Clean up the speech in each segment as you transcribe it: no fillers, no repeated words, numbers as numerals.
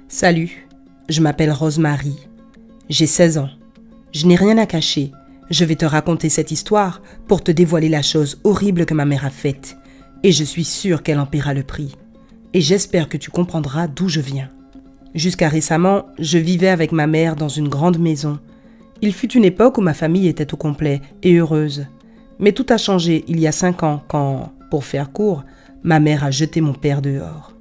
Salut, je m'appelle Rosemary. J'ai 16 ans. Je n'ai rien à cacher. Je vais te raconter cette histoire pour te dévoiler la chose horrible que ma mère a faite. Et je suis sûre qu'elle en paiera le prix. Et j'espère que tu comprendras d'où je viens. Jusqu'à récemment, je vivais avec ma mère dans une grande maison. Il fut une époque où ma famille était au complet et heureuse. Mais tout a changé il y a 5 ans quand, pour faire court, ma mère a jeté mon père dehors.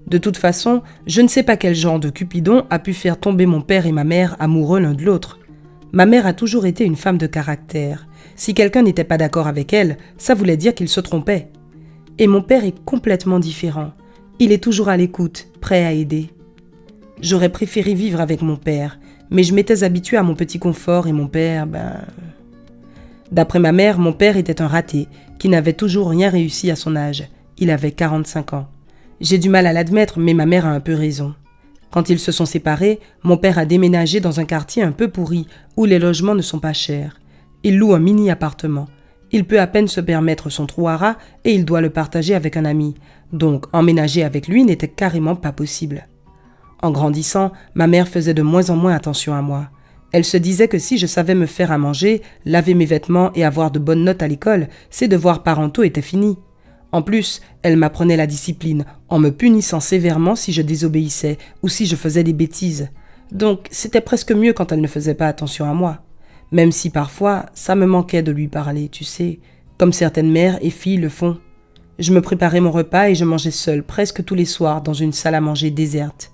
De toute façon, je ne sais pas quel genre de Cupidon a pu faire tomber mon père et ma mère amoureux l'un de l'autre. Ma mère a toujours été une femme de caractère. Si quelqu'un n'était pas d'accord avec elle, ça voulait dire qu'il se trompait. Et mon père est complètement différent. Il est toujours à l'écoute, prêt à aider. J'aurais préféré vivre avec mon père, mais je m'étais habituée à mon petit confort et mon père, D'après ma mère, mon père était un raté, qui n'avait toujours rien réussi à son âge. Il avait 45 ans. J'ai du mal à l'admettre, mais ma mère a un peu raison. Quand ils se sont séparés, mon père a déménagé dans un quartier un peu pourri, où les logements ne sont pas chers. Il loue un mini-appartement. Il peut à peine se permettre son trou à rats et il doit le partager avec un ami. Donc, emménager avec lui n'était carrément pas possible. En grandissant, ma mère faisait de moins en moins attention à moi. Elle se disait que si je savais me faire à manger, laver mes vêtements et avoir de bonnes notes à l'école, ses devoirs parentaux étaient finis. En plus, elle m'apprenait la discipline, en me punissant sévèrement si je désobéissais ou si je faisais des bêtises. Donc, c'était presque mieux quand elle ne faisait pas attention à moi. Même si parfois, ça me manquait de lui parler, tu sais, comme certaines mères et filles le font. Je me préparais mon repas et je mangeais seule presque tous les soirs dans une salle à manger déserte.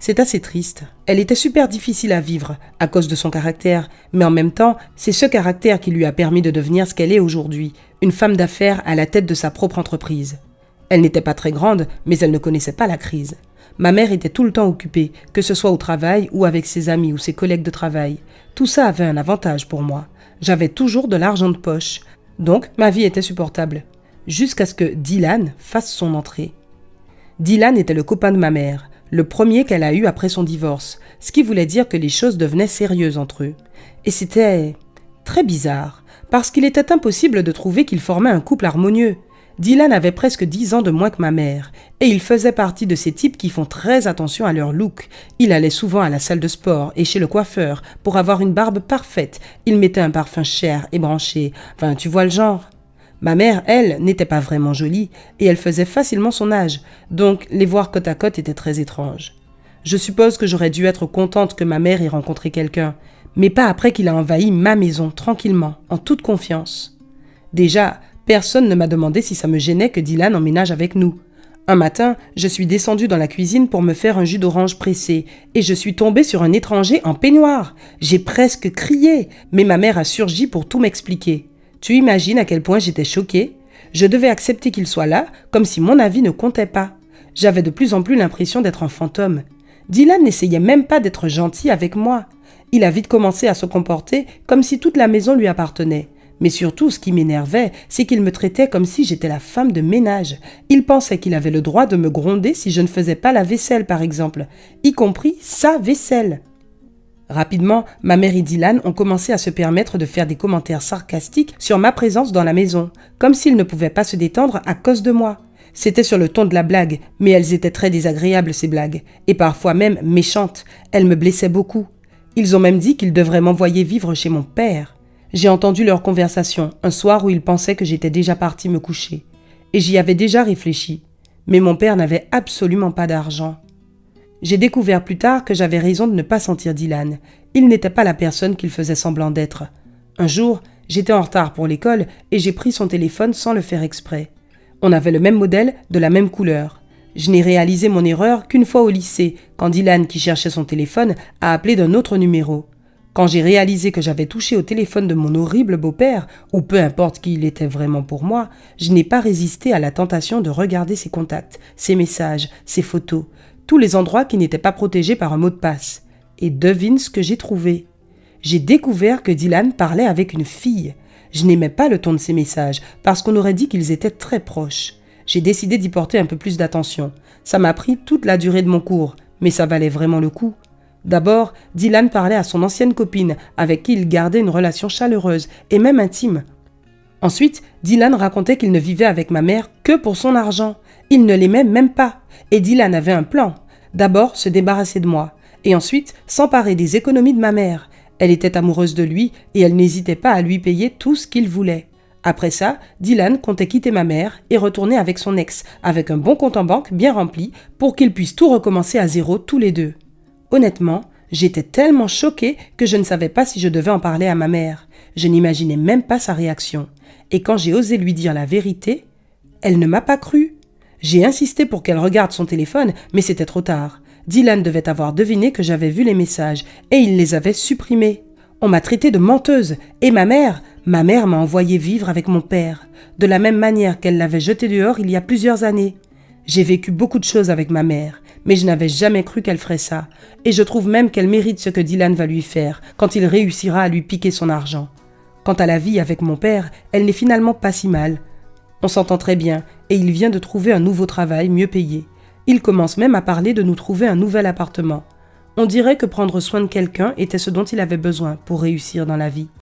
C'est assez triste. Elle était super difficile à vivre à cause de son caractère, mais en même temps, c'est ce caractère qui lui a permis de devenir ce qu'elle est aujourd'hui, une femme d'affaires à la tête de sa propre entreprise. Elle n'était pas très grande, mais elle ne connaissait pas la crise. Ma mère était tout le temps occupée, que ce soit au travail ou avec ses amis ou ses collègues de travail. Tout ça avait un avantage pour moi. J'avais toujours de l'argent de poche, donc ma vie était supportable. Jusqu'à ce que Dylan fasse son entrée. Dylan était le copain de ma mère, le premier qu'elle a eu après son divorce, ce qui voulait dire que les choses devenaient sérieuses entre eux. Et c'était très bizarre, parce qu'il était impossible de trouver qu'ils formaient un couple harmonieux. Dylan avait presque 10 ans de moins que ma mère, et il faisait partie de ces types qui font très attention à leur look. Il allait souvent à la salle de sport et chez le coiffeur pour avoir une barbe parfaite. Il mettait un parfum cher et branché. Enfin, tu vois le genre. Ma mère, elle, n'était pas vraiment jolie et elle faisait facilement son âge, donc les voir côte à côte était très étrange. Je suppose que j'aurais dû être contente que ma mère ait rencontré quelqu'un, mais pas après qu'il a envahi ma maison tranquillement, en toute confiance. Déjà, personne ne m'a demandé si ça me gênait que Dylan emménage avec nous. Un matin, je suis descendue dans la cuisine pour me faire un jus d'orange pressé et je suis tombée sur un étranger en peignoir. J'ai presque crié, mais ma mère a surgi pour tout m'expliquer. Tu imagines à quel point j'étais choquée? Je devais accepter qu'il soit là, comme si mon avis ne comptait pas. J'avais de plus en plus l'impression d'être un fantôme. Dylan n'essayait même pas d'être gentil avec moi. Il a vite commencé à se comporter comme si toute la maison lui appartenait. Mais surtout, ce qui m'énervait, c'est qu'il me traitait comme si j'étais la femme de ménage. Il pensait qu'il avait le droit de me gronder si je ne faisais pas la vaisselle, par exemple, y compris sa vaisselle. Rapidement, ma mère et Dylan ont commencé à se permettre de faire des commentaires sarcastiques sur ma présence dans la maison, comme s'ils ne pouvaient pas se détendre à cause de moi. C'était sur le ton de la blague, mais elles étaient très désagréables ces blagues, et parfois même méchantes. Elles me blessaient beaucoup. Ils ont même dit qu'ils devraient m'envoyer vivre chez mon père. J'ai entendu leur conversation un soir où ils pensaient que j'étais déjà partie me coucher. Et j'y avais déjà réfléchi. Mais mon père n'avait absolument pas d'argent. J'ai découvert plus tard que j'avais raison de ne pas sentir Dylan. Il n'était pas la personne qu'il faisait semblant d'être. Un jour, j'étais en retard pour l'école et j'ai pris son téléphone sans le faire exprès. On avait le même modèle, de la même couleur. Je n'ai réalisé mon erreur qu'une fois au lycée, quand Dylan, qui cherchait son téléphone, a appelé d'un autre numéro. Quand j'ai réalisé que j'avais touché au téléphone de mon horrible beau-père, ou peu importe qui il était vraiment pour moi, je n'ai pas résisté à la tentation de regarder ses contacts, ses messages, ses photos, tous les endroits qui n'étaient pas protégés par un mot de passe. Et devine ce que j'ai trouvé. J'ai découvert que Dylan parlait avec une fille. Je n'aimais pas le ton de ses messages, parce qu'on aurait dit qu'ils étaient très proches. J'ai décidé d'y porter un peu plus d'attention. Ça m'a pris toute la durée de mon cours, mais ça valait vraiment le coup. D'abord, Dylan parlait à son ancienne copine, avec qui il gardait une relation chaleureuse et même intime. Ensuite, Dylan racontait qu'il ne vivait avec ma mère que pour son argent. Il ne l'aimait même pas. Et Dylan avait un plan. D'abord, se débarrasser de moi, et ensuite s'emparer des économies de ma mère. Elle était amoureuse de lui et elle n'hésitait pas à lui payer tout ce qu'il voulait. Après ça, Dylan comptait quitter ma mère et retourner avec son ex, avec un bon compte en banque bien rempli, pour qu'ils puissent tout recommencer à zéro tous les deux. Honnêtement, j'étais tellement choquée que je ne savais pas si je devais en parler à ma mère. Je n'imaginais même pas sa réaction. Et quand j'ai osé lui dire la vérité, elle ne m'a pas cru. J'ai insisté pour qu'elle regarde son téléphone, mais c'était trop tard. Dylan devait avoir deviné que j'avais vu les messages et il les avait supprimés. On m'a traitée de menteuse et ma mère m'a envoyé vivre avec mon père, de la même manière qu'elle l'avait jeté dehors il y a plusieurs années. J'ai vécu beaucoup de choses avec ma mère, mais je n'avais jamais cru qu'elle ferait ça, et je trouve même qu'elle mérite ce que Dylan va lui faire quand il réussira à lui piquer son argent. Quant à la vie avec mon père, elle n'est finalement pas si mal. On s'entend très bien, et il vient de trouver un nouveau travail mieux payé. Il commence même à parler de nous trouver un nouvel appartement. On dirait que prendre soin de quelqu'un était ce dont il avait besoin pour réussir dans la vie.